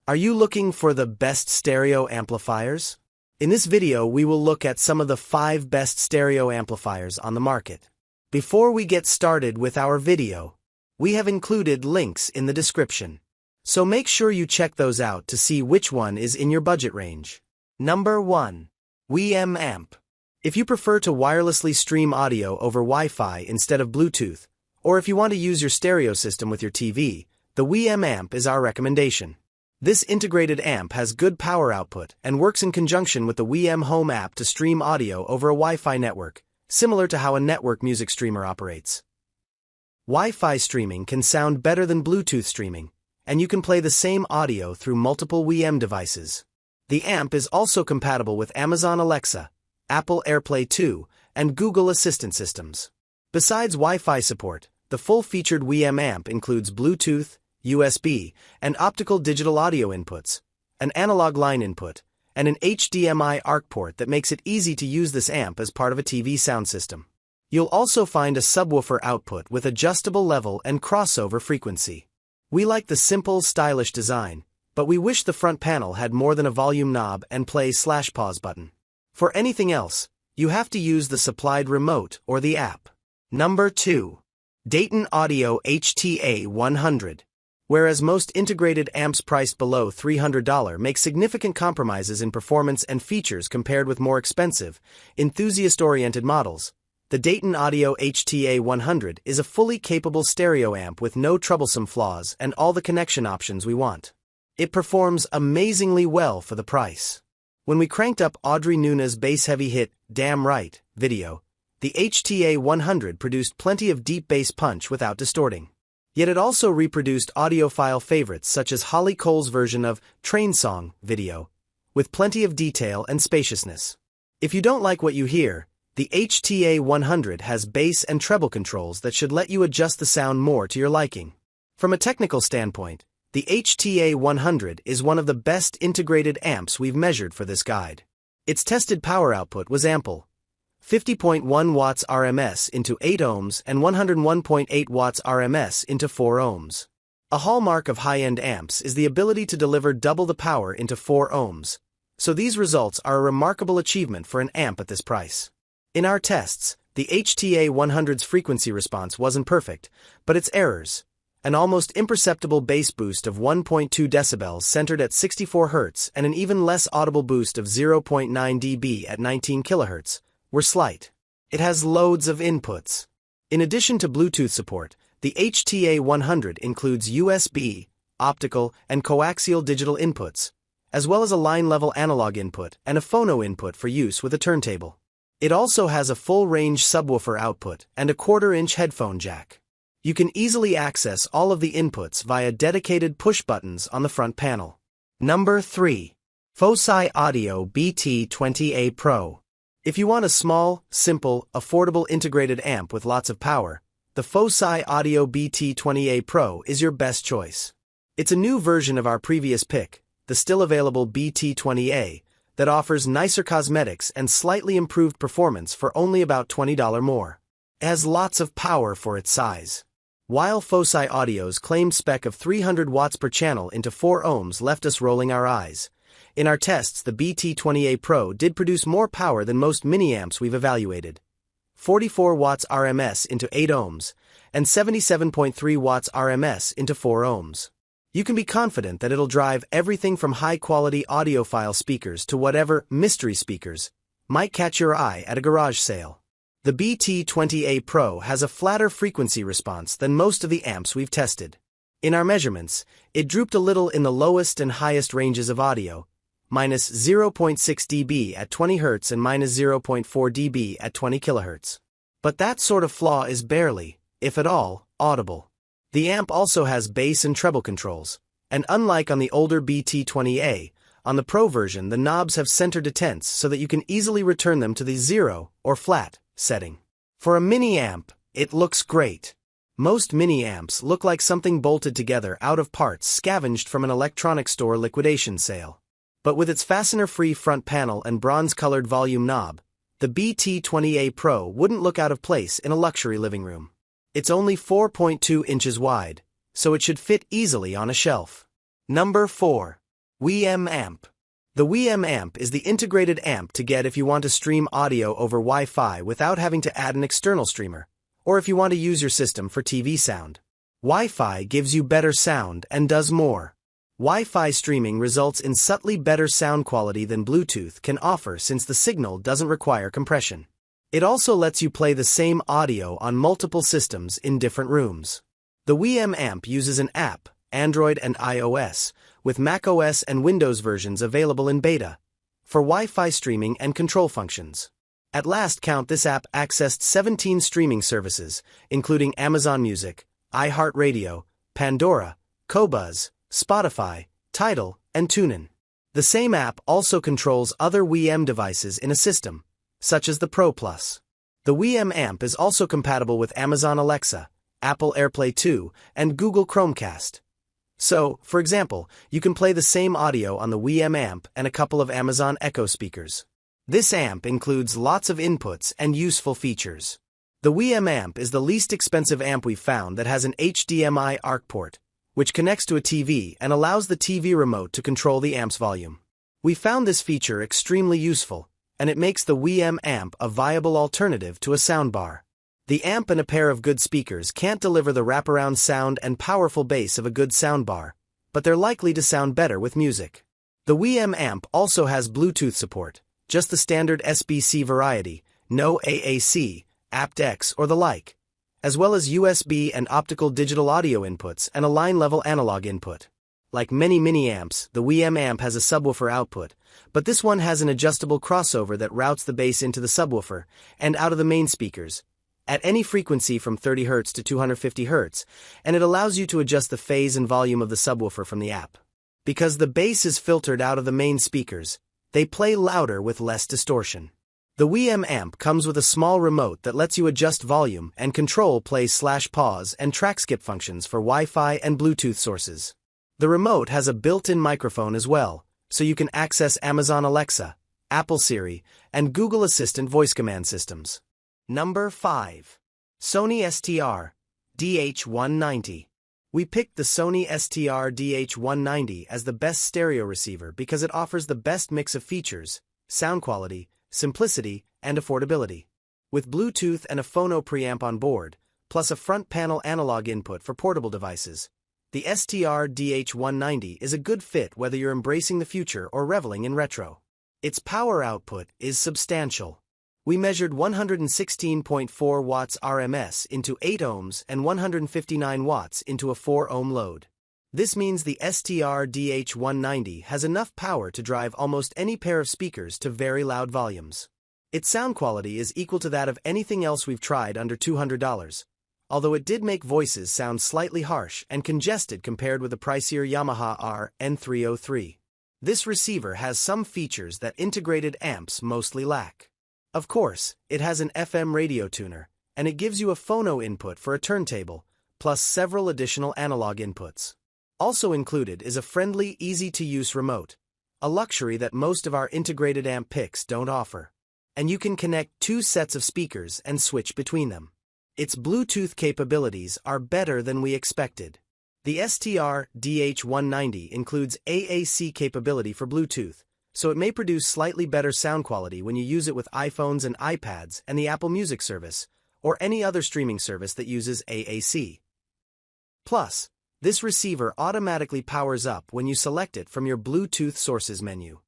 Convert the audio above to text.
Are you looking for the best stereo amplifiers? In this video, we will look at some of the 5 best stereo amplifiers on the market. Before we get started with our video, we have included links in the description. So make sure you check those out to see which one is in your budget range. Number 1. WM Amp. If you prefer to wirelessly stream audio over Wi-Fi instead of Bluetooth, or if you want to use your stereo system with your TV, the WM Amp is our recommendation. This integrated amp has good power output and works in conjunction with the WM Home app to stream audio over a Wi-Fi network, similar to how a network music streamer operates. Wi-Fi streaming can sound better than Bluetooth streaming, and you can play the same audio through multiple WM devices. The amp is also compatible with Amazon Alexa, Apple AirPlay 2, and Google Assistant systems. Besides Wi-Fi support, the full-featured WM amp includes Bluetooth, USB, and optical digital audio inputs, an analog line input, and an HDMI ARC port that makes it easy to use this amp as part of a TV sound system. You'll also find a subwoofer output with adjustable level and crossover frequency. We like the simple, stylish design, but we wish the front panel had more than a volume knob and play/pause button. For anything else, you have to use the supplied remote or the app. Number 2. Dayton Audio HTA100. Whereas most integrated amps priced below $300 make significant compromises in performance and features compared with more expensive, enthusiast-oriented models, the Dayton Audio HTA100 is a fully capable stereo amp with no troublesome flaws and all the connection options we want. It performs amazingly well for the price. When we cranked up Audrey Nuna's bass-heavy hit, Damn Right, video, the HTA100 produced plenty of deep bass punch without distorting. Yet it also reproduced audiophile favorites such as Holly Cole's version of Train Song video, with plenty of detail and spaciousness. If you don't like what you hear, the HTA100 has bass and treble controls that should let you adjust the sound more to your liking. From a technical standpoint, the HTA100 is one of the best integrated amps we've measured for this guide. Its tested power output was ample. 50.1 watts RMS into 8 ohms and 101.8 watts RMS into 4 ohms. A hallmark of high-end amps is the ability to deliver double the power into 4 ohms, so these results are a remarkable achievement for an amp at this price. In our tests, the HTA100's frequency response wasn't perfect, but its errors, an almost imperceptible bass boost of 1.2 decibels centered at 64 Hz and an even less audible boost of 0.9 dB at 19 kHz, were slight. It has loads of inputs. In addition to Bluetooth support, the HTA100 includes USB, optical, and coaxial digital inputs, as well as a line-level analog input and a phono input for use with a turntable. It also has a full-range subwoofer output and a 1/4-inch headphone jack. You can easily access all of the inputs via dedicated push buttons on the front panel. Number 3. Fosi Audio BT20A Pro. If you want a small, simple, affordable integrated amp with lots of power, the Fosi Audio BT20A Pro is your best choice. It's a new version of our previous pick, the still available BT20A, that offers nicer cosmetics and slightly improved performance for only about $20 more. It has lots of power for its size. While Fosi Audio's claimed spec of 300 watts per channel into 4 ohms left us rolling our eyes, in our tests the BT20A Pro did produce more power than most mini-amps we've evaluated. 44 watts RMS into 8 ohms, and 77.3 watts RMS into 4 ohms. You can be confident that it'll drive everything from high-quality audiophile speakers to whatever mystery speakers might catch your eye at a garage sale. The BT20A Pro has a flatter frequency response than most of the amps we've tested. In our measurements, it drooped a little in the lowest and highest ranges of audio, minus 0.6 dB at 20 Hz and minus 0.4 dB at 20 kHz. But that sort of flaw is barely, if at all, audible. The amp also has bass and treble controls, and unlike on the older BT20A, on the Pro version the knobs have center detents so that you can easily return them to the 0 or flat setting. For a mini-amp, it looks great. Most mini-amps look like something bolted together out of parts scavenged from an electronics store liquidation sale. But with its fastener-free front panel and bronze-colored volume knob, the BT20A Pro wouldn't look out of place in a luxury living room. It's only 4.2 inches wide, so it should fit easily on a shelf. Number 4. WM amp. The WM amp is the integrated amp to get if you want to stream audio over Wi-Fi without having to add an external streamer, or if you want to use your system for TV sound. Wi-Fi gives you better sound and does more. Wi-Fi streaming results in subtly better sound quality than Bluetooth can offer since the signal doesn't require compression. It also lets you play the same audio on multiple systems in different rooms. The WM amp uses an app, Android and iOS, with macOS and Windows versions available in beta, for Wi-Fi streaming and control functions. At last count, this app accessed 17 streaming services, including Amazon Music, iHeartRadio, Pandora, Qobuz, Spotify, Tidal, and TuneIn. The same app also controls other WM devices in a system, such as the Pro Plus. The WM amp is also compatible with Amazon Alexa, Apple AirPlay 2, and Google Chromecast. So, for example, you can play the same audio on the WM amp and a couple of Amazon Echo speakers. This amp includes lots of inputs and useful features. The WM amp is the least expensive amp we've found that has an HDMI ARC port, which connects to a TV and allows the TV remote to control the amp's volume. We found this feature extremely useful, and it makes the WM amp a viable alternative to a soundbar. The amp and a pair of good speakers can't deliver the wraparound sound and powerful bass of a good soundbar, but they're likely to sound better with music. The WM amp also has Bluetooth support, just the standard SBC variety, no AAC, aptX or the like, as well as USB and optical digital audio inputs and a line-level analog input. Like many mini-amps, the WM amp has a subwoofer output, but this one has an adjustable crossover that routes the bass into the subwoofer and out of the main speakers, at any frequency from 30 Hz to 250 Hz, and it allows you to adjust the phase and volume of the subwoofer from the app. Because the bass is filtered out of the main speakers, they play louder with less distortion. The WM amp comes with a small remote that lets you adjust volume and control play/pause and track skip functions for Wi-Fi and Bluetooth sources. The remote has a built-in microphone as well, so you can access Amazon Alexa, Apple Siri, and Google Assistant voice command systems. Number 5. Sony STR-DH190. We picked the Sony STR-DH190 as the best stereo receiver because it offers the best mix of features, sound quality, simplicity, and affordability. With Bluetooth and a phono preamp on board, plus a front panel analog input for portable devices, the STR-DH190 is a good fit whether you're embracing the future or reveling in retro. Its power output is substantial. We measured 116.4 watts RMS into 8 ohms and 159 watts into a 4 ohm load. This means the STR-DH190 has enough power to drive almost any pair of speakers to very loud volumes. Its sound quality is equal to that of anything else we've tried under $200, although it did make voices sound slightly harsh and congested compared with the pricier Yamaha RN303. This receiver has some features that integrated amps mostly lack. Of course, it has an FM radio tuner, and it gives you a phono input for a turntable, plus several additional analog inputs. Also included is a friendly, easy-to-use remote, a luxury that most of our integrated amp picks don't offer. And you can connect 2 sets of speakers and switch between them. Its Bluetooth capabilities are better than we expected. The STR-DH190 includes AAC capability for Bluetooth, so it may produce slightly better sound quality when you use it with iPhones and iPads and the Apple Music service, or any other streaming service that uses AAC. Plus, this receiver automatically powers up when you select it from your Bluetooth sources menu.